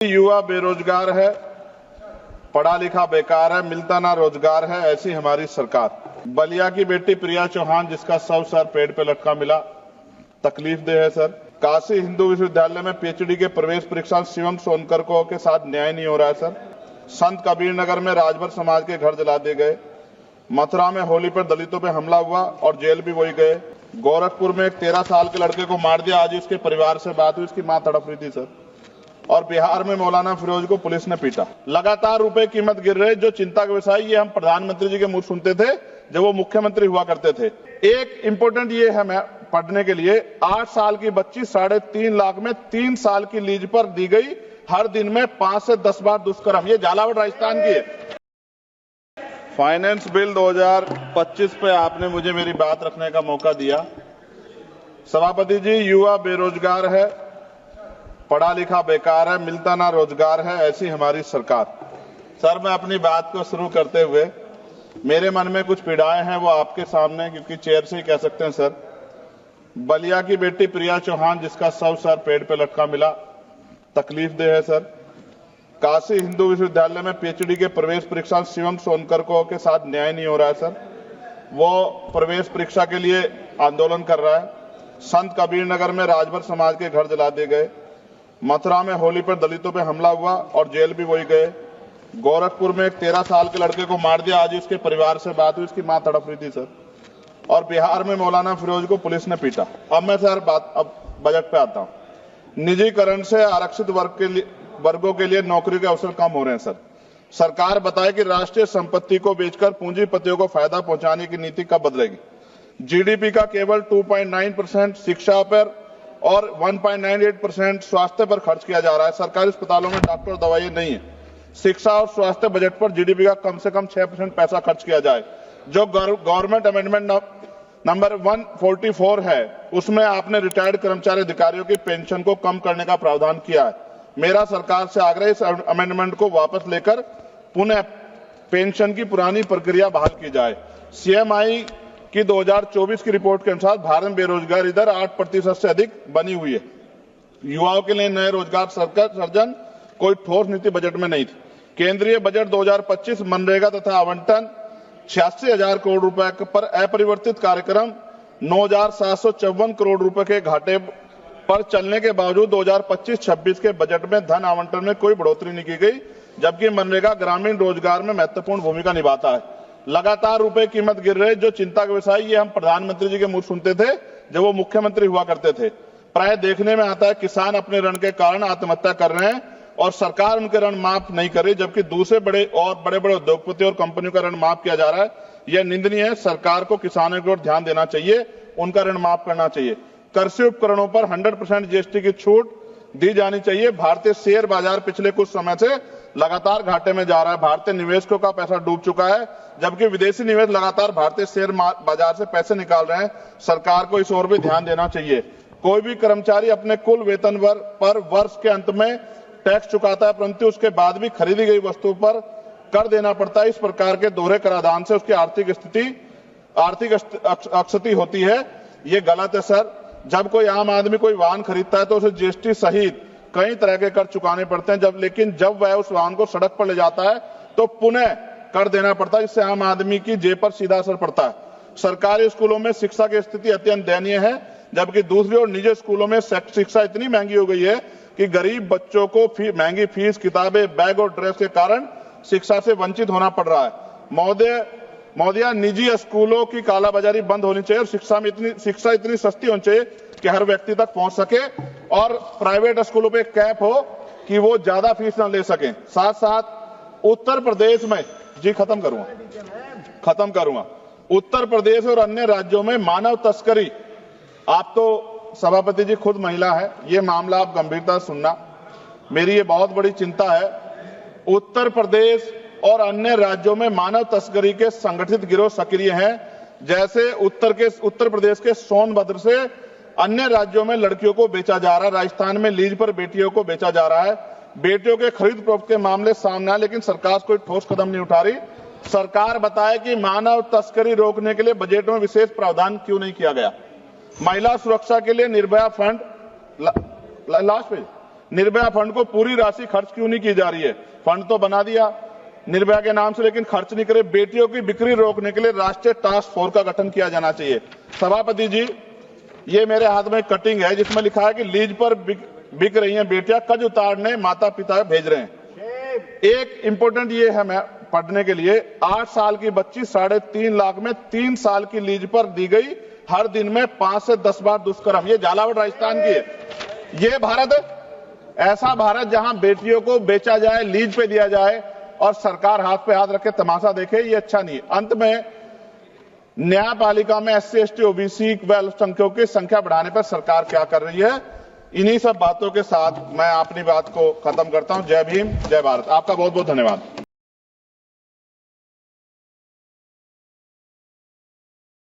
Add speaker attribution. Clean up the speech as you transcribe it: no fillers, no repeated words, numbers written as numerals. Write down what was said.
Speaker 1: युवा बेरोजगार है, पढ़ा लिखा बेकार है, मिलता ना रोजगार है, ऐसी हमारी सरकार। बलिया की बेटी प्रिया चौहान जिसका शव सर पेड़ पे लटका मिला, तकलीफ दे है सर। काशी हिंदू विश्वविद्यालय में पीएचडी के प्रवेश परीक्षा शिवम सोनकर को के साथ न्याय नहीं हो रहा है सर। संत कबीर नगर में राजभर समाज के घर जला दिए गए। मथुरा में होली पर दलितों पे हमला हुआ और जेल भी वही गए। गोरखपुर में एक 13 साल के लड़के को मार दिया, आज उसके परिवार से बात हुई, उसकी मां तड़प रही थी सर। और बिहार में मौलाना फिरोज को पुलिस ने पीटा। लगातार रुपए कीमत गिर रहे, जो चिंता का विषय, ये हम प्रधानमंत्री जी के मुंह सुनते थे जब वो मुख्यमंत्री हुआ करते थे। एक इंपॉर्टेंट ये है मैं पढ़ने के लिए, 8 साल की बच्ची 3.5 लाख में 3 साल की लीज पर दी गई, हर दिन में 5 से 10 बार दुष्कर्म। ये झालावाड़ राजस्थान की है। फाइनेंस बिल 2025 पे आपने मुझे मेरी बात रखने का मौका दिया। सभापति जी, युवा बेरोजगार है, पढ़ा लिखा बेकार है, मिलता ना रोजगार है, ऐसी हमारी सरकार। सर, मैं अपनी बात को शुरू करते हुए, मेरे मन में कुछ पीड़ाएं हैं, वो आपके सामने क्योंकि चेयर से ही कह सकते हैं सर। बलिया की बेटी प्रिया चौहान जिसका शव सर पेड़ पे लटका मिला, तकलीफ दे है सर। काशी हिंदू विश्वविद्यालय में पीएचडी के प्रवेश परीक्षा शिवम सोनकर को के साथ न्याय नहीं हो रहा है सर। वो प्रवेश परीक्षा के लिए आंदोलन कर रहा है। संत कबीर नगर में राजभर समाज के घर जला दिए गए। मथुरा में होली पर दलितों पे हमला हुआ और जेल भी वही गए। गोरखपुर में एक 13 साल के लड़के को मार दिया, आज उसके परिवार से बात हुई, उसकी मां तड़प रही थी सर। और बिहार में मौलाना फिरोज को पुलिस ने पीटा। अब मैं सर अब बजट पे आता हूं। निजीकरण से आरक्षित वर्गों के लिए नौकरी के अवसर कम हो रहे हैं सर। सरकार बताए कि राष्ट्रीय संपत्ति को बेचकर पूंजीपतियों को फायदा पहुंचाने की नीति कब बदलेगी। जीडीपी का केवल 2.9% शिक्षा पर और 1.98% स्वास्थ्य पर खर्च किया जा रहा है। सरकारी अस्पतालों में डॉक्टर और दवाइयां नहीं है। शिक्षा और स्वास्थ्य बजट पर जीडीपी का कम से कम 6% पैसा खर्च किया जाए। जो गवर्नमेंट अमेंडमेंट नंबर 144 है, उसमें आपने रिटायर्ड कर्मचारी अधिकारियों की पेंशन को कम करने का प्रावधान किया है। मेरा सरकार से आग्रह, इस अमेंडमेंट को वापस लेकर पुनः पेंशन की पुरानी प्रक्रिया बहाल की जाए। सीएमआई की 2024 की रिपोर्ट के अनुसार भारत में बेरोजगारी दर 8% से अधिक बनी हुई है। युवाओं के लिए नए रोजगार सृजन कोई ठोस नीति बजट में नहीं थी। केंद्रीय बजट 2025 मनरेगा तथा आवंटन 86,000 करोड़ रुपए पर अपरिवर्तित कार्यक्रम 9,754 करोड़ रुपए के घाटे पर चलने के बावजूद 2025-26 के बजट में धन आवंटन में कोई बढ़ोतरी नहीं की गई, जबकि मनरेगा ग्रामीण रोजगार में महत्वपूर्ण भूमिका निभाता है। लगातार रुपए कीमत गिर रहे, जो चिंता का विषय, ये हम प्रधानमंत्री जी के मुंह सुनते थे जब वो मुख्यमंत्री हुआ करते थे। प्राय देखने में आता है किसान अपने ऋण के कारण आत्महत्या कर रहे हैं और सरकार उनके ऋण माफ नहीं कर रही, जबकि दूसरे बड़े उद्योगपति और कंपनियों का ऋण माफ किया जा रहा है। यह निंदनीय है। सरकार को किसानों की ओर ध्यान देना चाहिए, उनका ऋण माफ करना चाहिए। कृषि उपकरणों पर 100% जीएसटी की छूट दी जानी चाहिए। भारतीय शेयर बाजार पिछले कुछ समय से लगातार घाटे में जा रहा है। भारतीय निवेशकों का पैसा डूब चुका है, जबकि विदेशी निवेश लगातार भारतीय शेयर बाजार से पैसे निकाल रहे हैं। सरकार को इस ओर भी ध्यान देना चाहिए। कोई भी कर्मचारी अपने कुल वेतन पर वर्ष के अंत में टैक्स चुकाता है, परंतु उसके बाद भी खरीदी गई वस्तु पर कर देना पड़ता है। इस प्रकार के दोहरे कराधान से उसकी आर्थिक अक्षति होती है। ये गलत है सर। जब कोई आम आदमी कोई वाहन खरीदता है तो उसे जीएसटी सहित कई तरह के कर चुकाने पड़ते हैं, लेकिन जब वह उस वाहन को सड़क पर ले जाता है तो पुनः कर देना पड़ता है, जिससे आम आदमी की जेब पर सीधा असर पड़ता है। सरकारी स्कूलों में शिक्षा की स्थिति अत्यंत दयनीय है, जबकि दूसरी ओर निजी स्कूलों में शिक्षा इतनी महंगी हो गई है कि गरीब बच्चों को महंगी फीस, किताबें, बैग और ड्रेस के कारण शिक्षा से वंचित होना पड़ रहा है। महोदया, निजी स्कूलों की कालाबाजारी बंद होनी चाहिए और शिक्षा इतनी सस्ती होनी चाहिए कि हर व्यक्ति तक पहुंच सके, और प्राइवेट स्कूलों पे कैप हो कि वो ज्यादा फीस ना ले सकें। साथ साथ उत्तर प्रदेश में, जी खत्म करूंगा, उत्तर प्रदेश और अन्य राज्यों में मानव तस्करी, आप तो सभापति जी खुद महिला है, ये मामला आप गंभीरता से सुनना, मेरी ये बहुत बड़ी चिंता है। उत्तर प्रदेश और अन्य राज्यों में मानव तस्करी के संगठित गिरोह सक्रिय हैं। जैसे उत्तर प्रदेश के सोनभद्र से अन्य राज्यों में लड़कियों को बेचा जा रहा है। राजस्थान में लीज पर बेटियों को बेचा जा रहा है। बेटियों के खरीद फरोख्त के मामले सामने आए, लेकिन सरकार कोई ठोस कदम नहीं उठा रही। सरकार बताए कि मानव तस्करी रोकने के लिए बजट में विशेष प्रावधान क्यों नहीं किया गया। महिला सुरक्षा के लिए Nirbhaya fund, last page, Nirbhaya fund को पूरी राशि खर्च क्यों नहीं की जा रही है? फंड तो बना दिया निर्भया के नाम से, लेकिन खर्च नहीं करे। बेटियों की बिक्री रोकने के लिए राष्ट्रीय टास्क फोर्स का गठन किया जाना चाहिए। सभापति जी, ये मेरे हाथ में कटिंग है जिसमें लिखा है कि लीज पर बिक रही हैं बेटियां, कर्ज उतारने माता पिता भेज रहे हैं। एक इंपॉर्टेंट ये है मैं पढ़ने के लिए, 8 साल की बच्ची 3.5 लाख में 3 साल की लीज पर दी गई, हर दिन में 5 से 10 बार दुष्कर्म। ये झालावाड़ राजस्थान की है। ये भारत है? ऐसा भारत जहां बेटियों को बेचा जाए, लीज पे दिया जाए और सरकार हाथ पे हाथ रखे तमाशा देखे, ये अच्छा नहीं है। अंत में न्यायपालिका में SC, ST, OBC व अल्पसंख्यकों की संख्या बढ़ाने पर सरकार क्या कर रही है? इन्हीं सब बातों के साथ मैं अपनी बात को खत्म करता हूं। जय भीम, जय भारत। आपका बहुत बहुत धन्यवाद।